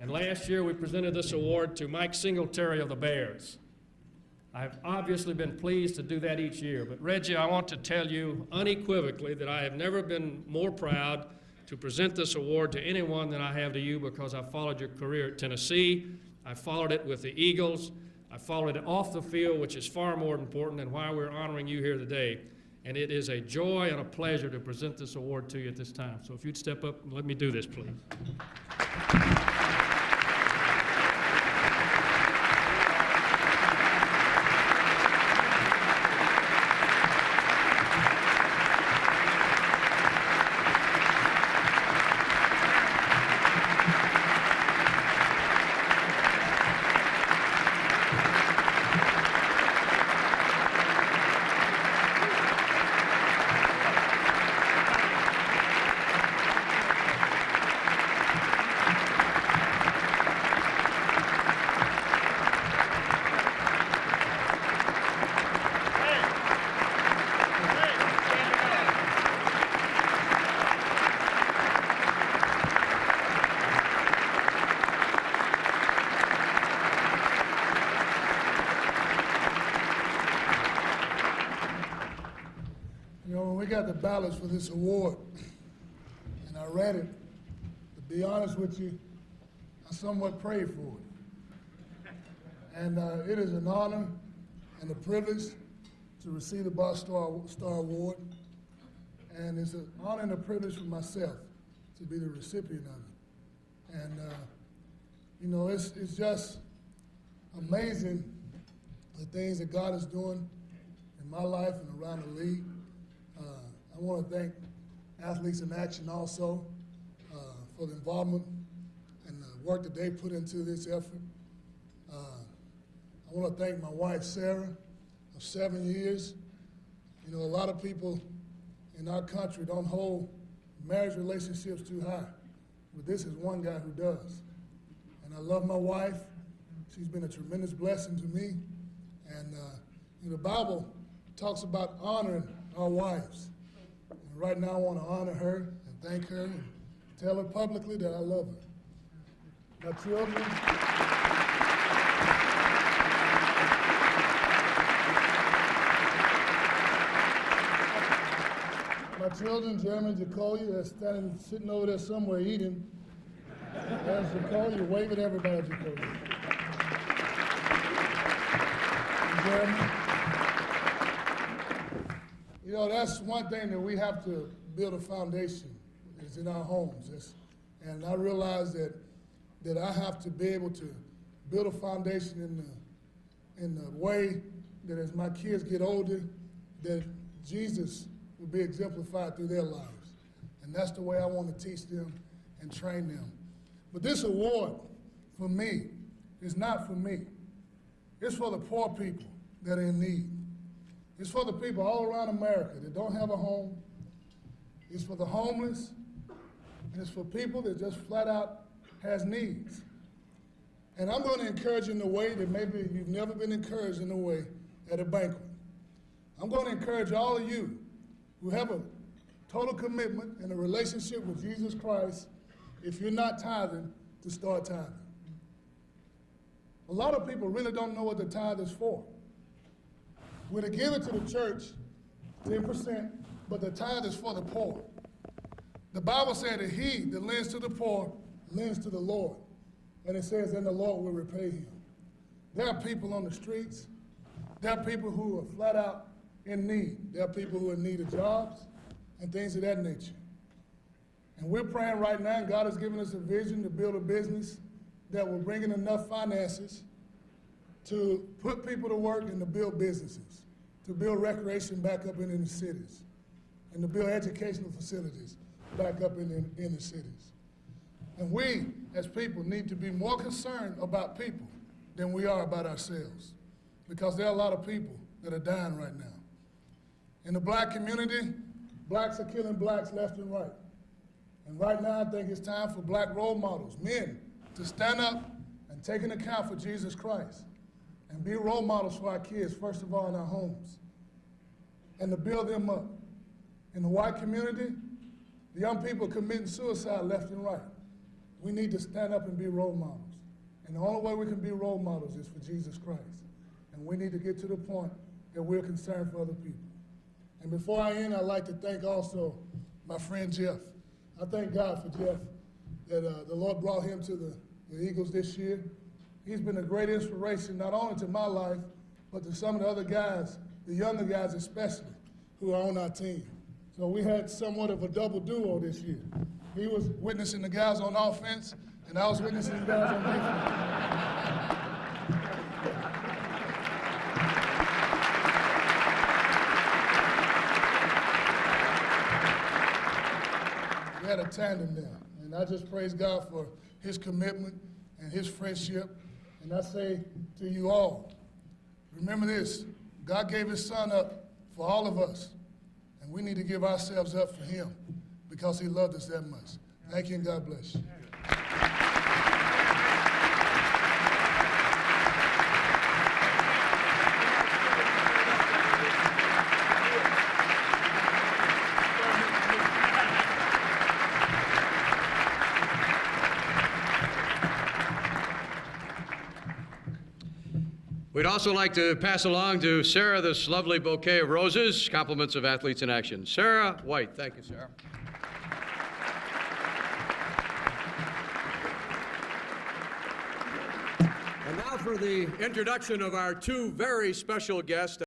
And last year we presented this award to Mike Singletary of the Bears. I've obviously been pleased to do that each year, but Reggie, I want to tell you unequivocally that I have never been more proud to present this award to anyone than I have to you, because I followed your career at Tennessee, I followed it with the Eagles, I followed it off the field, which is far more important than why we're honoring you here today. And it is a joy and a pleasure to present this award to you at this time. So if you'd step up and let me do this, please. You know, when we got the ballots for this award, and I read it, to be honest with you, I somewhat prayed for it. And it is an honor and a privilege to receive the Boss Star Award. And it's an honor and a privilege for myself to be the recipient of it. And, you know, it's just amazing the things that God is doing in my life and around the league. I want to thank Athletes in Action also for the involvement and the work that they put into this effort. I want to thank my wife, Sarah, of 7 years. You know, a lot of people in our country don't hold marriage relationships too high, but this is one guy who does. And I love my wife. She's been a tremendous blessing to me. And the Bible talks about honoring our wives. And right now I want to honor her and thank her and tell her publicly that I love her. My children, Jeremy and Jacolia, they're sitting over there somewhere eating. There's Jacolia, wave at everybody, Jacolia. Jeremy. You know, that's one thing that we have to build a foundation, is in our homes. And I realize that I have to be able to build a foundation in the way that as my kids get older, that Jesus will be exemplified through their lives. And that's the way I want to teach them and train them. But this award, for me, is not for me. It's for the poor people that are in need. It's for the people all around America that don't have a home. It's for the homeless. And it's for people that just flat out has needs. And I'm going to encourage you in a way that maybe you've never been encouraged in a way at a banquet. I'm going to encourage all of you who have a total commitment and a relationship with Jesus Christ, if you're not tithing, to start tithing. A lot of people really don't know what the tithe is for. We're to give it to the church, 10%, but the tithe is for the poor. The Bible said that he that lends to the poor lends to the Lord. And it says, and the Lord will repay him. There are people on the streets. There are people who are flat out in need. There are people who are in need of jobs and things of that nature. And we're praying right now, and God has given us a vision to build a business that will bring in enough finances to put people to work and to build businesses, to build recreation back up in the cities, and to build educational facilities back up in the cities. And we, as people, need to be more concerned about people than we are about ourselves, because there are a lot of people that are dying right now. In the black community, blacks are killing blacks left and right. And right now, I think it's time for black role models, men, to stand up and take an account for Jesus Christ and be role models for our kids, first of all, in our homes, and to build them up. In the white community, the young people are committing suicide left and right. we need to stand up and be role models. And the only way we can be role models is for Jesus Christ. And we need to get to the point that we're concerned for other people. And before I end, I'd like to thank also my friend Jeff. I thank God for Jeff, that the Lord brought him to the Eagles this year. He's been a great inspiration, not only to my life, but to some of the other guys, the younger guys especially, who are on our team. So we had somewhat of a double duo this year. He was witnessing the guys on offense, and I was witnessing the guys on defense. We had a tandem there, and I just praise God for his commitment and his friendship. And I say to you all, remember this, God gave his son up for all of us, and we need to give ourselves up for him because he loved us that much. Thank you, and God bless you. We'd also like to pass along to Sarah this lovely bouquet of roses, compliments of athletes in action. Sarah White. Thank you, Sarah. And now for the introduction of our two very special guests.